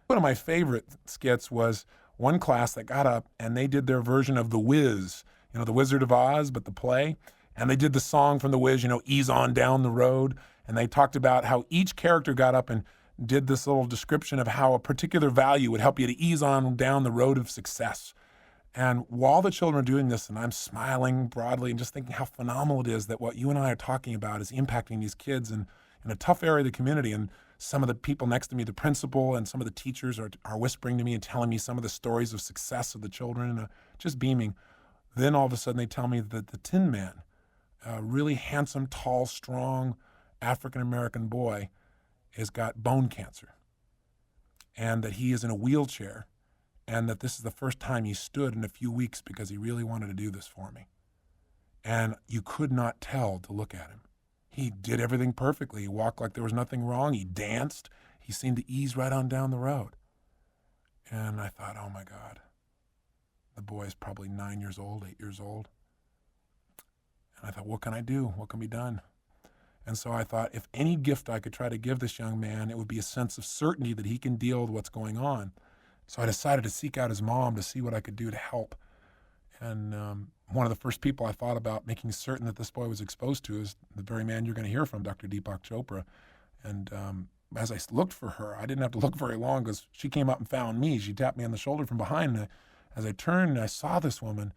One of my favorite skits was one class that got up and they did their version of The Wiz, The Wizard of Oz, but the play. And they did the song from The Wiz, Ease on down the road. And they talked about how each character got up and did this little description of how a particular value would help you to ease on down the road of success. And while the children are doing this, and I'm smiling broadly and just thinking how phenomenal it is that what you and I are talking about is impacting these kids in a tough area of the community. And some of the people next to me, the principal and some of the teachers are whispering to me and telling me some of the stories of success of the children and just beaming. Then all of a sudden they tell me that the Tin Man, a really handsome, tall, strong African-American boy, has got bone cancer and that he is in a wheelchair and that this is the first time he stood in a few weeks because he really wanted to do this for me. And you could not tell to look at him. He did everything perfectly. He walked like there was nothing wrong. He danced. He seemed to ease right on down the road. And I thought, oh my God, the boy is probably 9 years old, 8 years old. And I thought, what can I do? What can be done? And so I thought, if any gift I could try to give this young man, it would be a sense of certainty that he can deal with what's going on. So I decided to seek out his mom to see what I could do to help. And one of the first people I thought about making certain that this boy was exposed to is the very man you're going to hear from, Dr. Deepak Chopra. And as I looked for her, I didn't have to look very long because she came up and found me. She tapped me on the shoulder from behind. And as I turned, I saw this woman.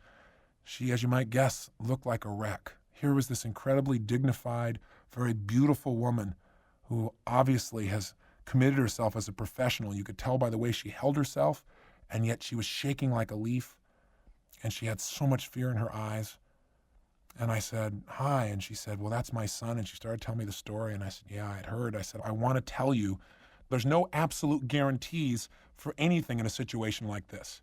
She, as you might guess, looked like a wreck. Here was this incredibly dignified, very beautiful woman who obviously has committed herself as a professional. You could tell by the way she held herself, and yet she was shaking like a leaf. And she had so much fear in her eyes. And I said, hi. And she said, well, that's my son. And she started telling me the story. And I said, yeah, I'd heard. I said, I want to tell you, there's no absolute guarantees for anything in a situation like this.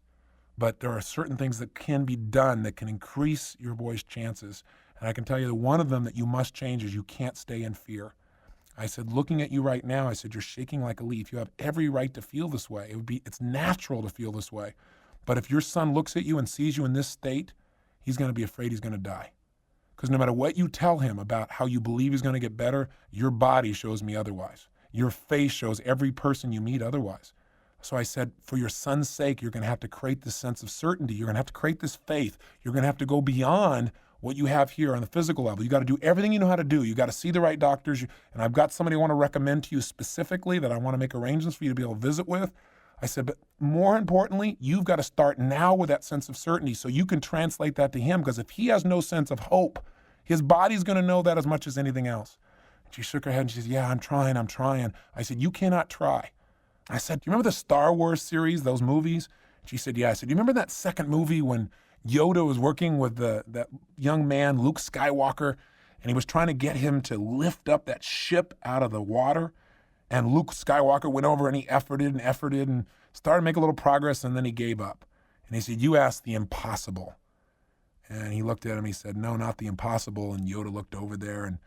But there are certain things that can be done that can increase your boy's chances. And I can tell you that one of them that you must change is you can't stay in fear. I said, looking at you right now, I said, you're shaking like a leaf. You have every right to feel this way. It's natural to feel this way. But if your son looks at you and sees you in this state, he's going to be afraid he's going to die. Because no matter what you tell him about how you believe he's going to get better, your body shows me otherwise. Your face shows every person you meet otherwise. So I said, for your son's sake, you're going to have to create this sense of certainty. You're going to have to create this faith. You're going to have to go beyond what you have here on the physical level. You got to do everything you know how to do. You got to see the right doctors. And I've got somebody I want to recommend to you specifically that I want to make arrangements for you to be able to visit with. I said, but more importantly, you've got to start now with that sense of certainty so you can translate that to him, because if he has no sense of hope, his body's going to know that as much as anything else. And she shook her head and she said, yeah, I'm trying. I said, you cannot try. I said, do you remember the Star Wars series, those movies? She said, yeah. I said, do you remember that second movie when Yoda was working with that young man, Luke Skywalker, and he was trying to get him to lift up that ship out of the water? And Luke Skywalker went over and he efforted and started to make a little progress, and then he gave up. And he said, you asked the impossible. And he looked at him, he said, no, not the impossible. And Yoda looked over there and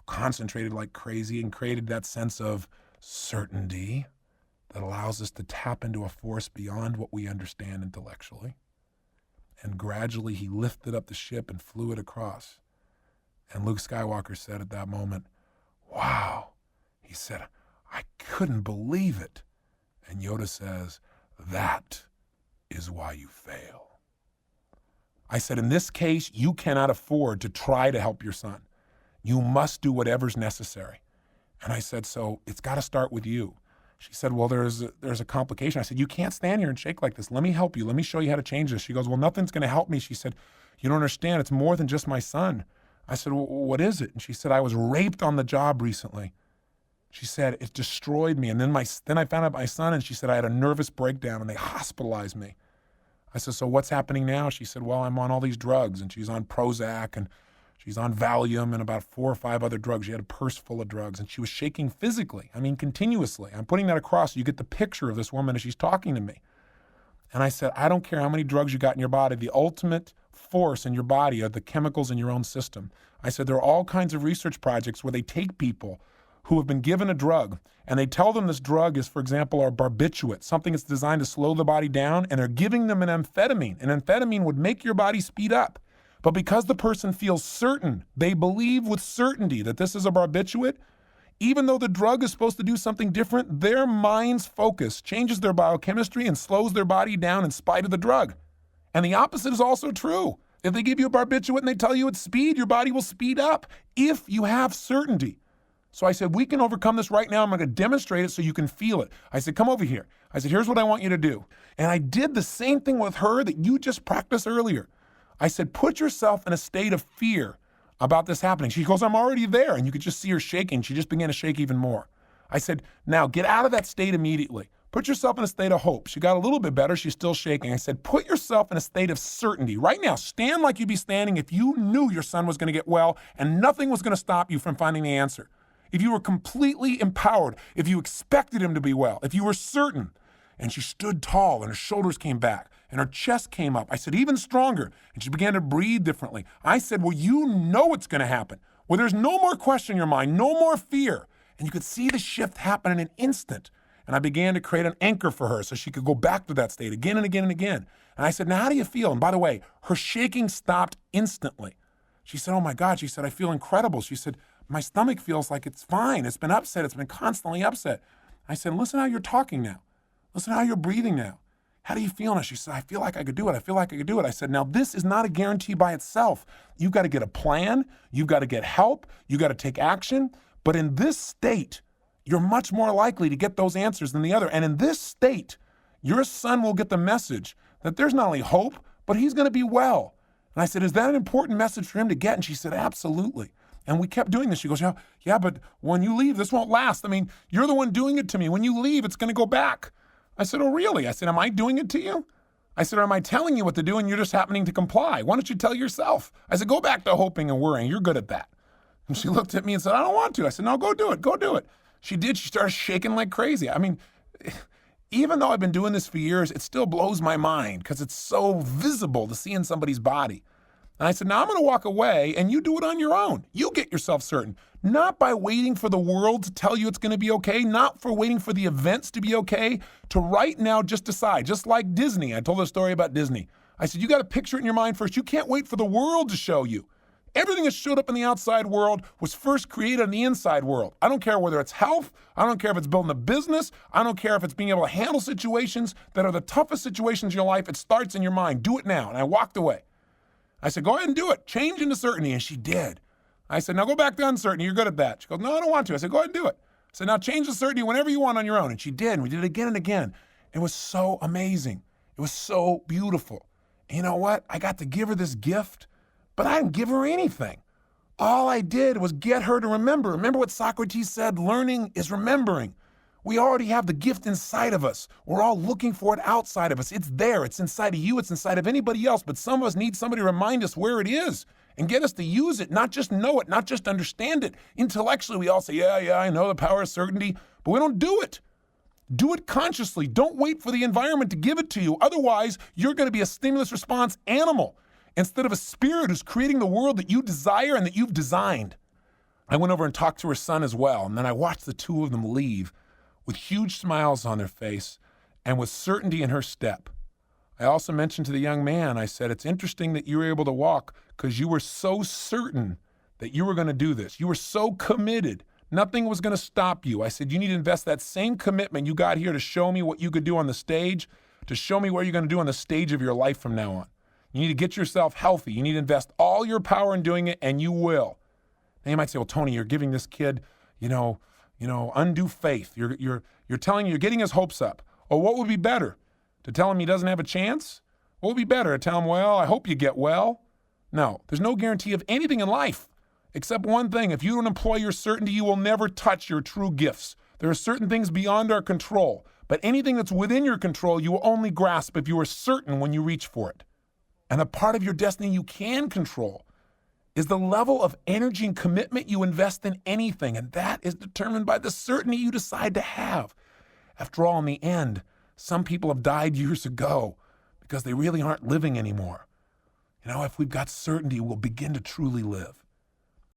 concentrated like crazy and created that sense of certainty that allows us to tap into a force beyond what we understand intellectually. And gradually he lifted up the ship and flew it across. And Luke Skywalker said at that moment, wow. He said, I couldn't believe it. And Yoda says, that is why you fail. I said, in this case, you cannot afford to try to help your son. You must do whatever's necessary. And I said, so it's got to start with you. She said, well, there's a complication. I said, you can't stand here and shake like this. Let me help you. Let me show you how to change this. She goes, well, nothing's going to help me. She said, you don't understand. It's more than just my son. I said, well, what is it? And she said, I was raped on the job recently. She said, it destroyed me. And then I found out my son, and she said, I had a nervous breakdown, and they hospitalized me. I said, so what's happening now? She said, well, I'm on all these drugs. And she's on Prozac, and she's on Valium, and about 4 or 5 other drugs. She had a purse full of drugs, and she was shaking physically. I mean, continuously. I'm putting that across so you get the picture of this woman as she's talking to me. And I said, I don't care how many drugs you got in your body. The ultimate force in your body are the chemicals in your own system. I said, there are all kinds of research projects where they take people who have been given a drug, and they tell them this drug is, for example, a barbiturate, something that's designed to slow the body down, and they're giving them an amphetamine. An amphetamine would make your body speed up. But because the person feels certain, they believe with certainty that this is a barbiturate, Even though the drug is supposed to do something different, their mind's focus changes their biochemistry and slows their body down in spite of the drug. And the opposite is also true. If they give you a barbiturate and they tell you it's speed, your body will speed up if you have certainty. So I said, we can overcome this right now. I'm going to demonstrate it so you can feel it. I said, come over here. I said, here's what I want you to do. And I did the same thing with her that you just practiced earlier. I said, put yourself in a state of fear about this happening. She goes, I'm already there. And you could just see her shaking. She just began to shake even more. I said, now get out of that state immediately. Put yourself in a state of hope. She got a little bit better. She's still shaking. I said, put yourself in a state of certainty. Right now, stand like you'd be standing if you knew your son was going to get well and nothing was going to stop you from finding the answer. If you were completely empowered, if you expected him to be well, if you were certain. And she stood tall and her shoulders came back and her chest came up. I said, even stronger. And she began to breathe differently. I said, well, you know it's going to happen. Well, there's no more question in your mind, no more fear. And you could see the shift happen in an instant. And I began to create an anchor for her so she could go back to that state again and again and again. And I said, now how do you feel? And by the way, her shaking stopped instantly. She said, oh my God. She said, I feel incredible. She said, my stomach feels like it's fine. It's been upset. It's been constantly upset. I said, listen how you're talking now. Listen how you're breathing now. How do you feel now? She said, I feel like I could do it. I feel like I could do it. I said, now this is not a guarantee by itself. You've got to get a plan. You've got to get help. You've got to take action. But in this state, you're much more likely to get those answers than the other. And in this state, your son will get the message that there's not only hope, but he's going to be well. And I said, is that an important message for him to get? And she said, absolutely. And we kept doing this. She goes, yeah, but when you leave, this won't last. I mean, you're the one doing it to me. When you leave, it's going to go back. I said, oh, really? I said, am I doing it to you? I said, or am I telling you what to do and you're just happening to comply? Why don't you tell yourself? I said, go back to hoping and worrying. You're good at that. And she looked at me and said, I don't want to. I said, no, go do it. Go do it. She did. She started shaking like crazy. I mean, even though I've been doing this for years, it still blows my mind because it's so visible to see in somebody's body. And I said, now I'm going to walk away and you do it on your own. You get yourself certain, not by waiting for the world to tell you it's going to be okay, not for waiting for the events to be okay, to right now just decide, just like Disney. I told a story about Disney. I said, you got to picture it in your mind first. You can't wait for the world to show you. Everything that showed up in the outside world was first created in the inside world. I don't care whether it's health. I don't care if it's building a business. I don't care if it's being able to handle situations that are the toughest situations in your life. It starts in your mind. Do it now. And I walked away. I said, go ahead and do it. Change into certainty. And she did. I said, now go back to uncertainty. You're good at that. She goes, no, I don't want to. I said, go ahead and do it. I said, now change the certainty whenever you want on your own. And she did. And we did it again and again. It was so amazing. It was so beautiful. And you know what? I got to give her this gift, but I didn't give her anything. All I did was get her to remember. Remember what Socrates said? Learning is remembering. We already have the gift inside of us. We're all looking for it outside of us. It's there. It's inside of you. It's inside of anybody else. But some of us need somebody to remind us where it is and get us to use it, not just know it, not just understand it. Intellectually, we all say, yeah, I know the power of certainty, but we don't do it. Do it consciously. Don't wait for the environment to give it to you. Otherwise, you're going to be a stimulus response animal instead of a spirit who's creating the world that you desire and that you've designed. I went over and talked to her son as well, and then I watched the two of them leave with huge smiles on their face and with certainty in her step. I also mentioned to the young man, I said, it's interesting that you were able to walk because you were so certain that you were going to do this. You were so committed. Nothing was going to stop you. I said, you need to invest that same commitment you got here to show me what you could do on the stage, to show me what you're going to do on the stage of your life from now on. You need to get yourself healthy. You need to invest all your power in doing it, and you will. Now you might say, well, Tony, you're giving this kid, undue faith. You're telling, you're getting his hopes up. Or what would be better? To tell him he doesn't have a chance? What would be better? To tell him, well, I hope you get well? No, there's no guarantee of anything in life except one thing. If you don't employ your certainty, you will never touch your true gifts. There are certain things beyond our control, but anything that's within your control, you will only grasp if you are certain when you reach for it. And the part of your destiny you can control is the level of energy and commitment you invest in anything, and that is determined by the certainty you decide to have. After all, in the end, some people have died years ago because they really aren't living anymore. If we've got certainty, we'll begin to truly live.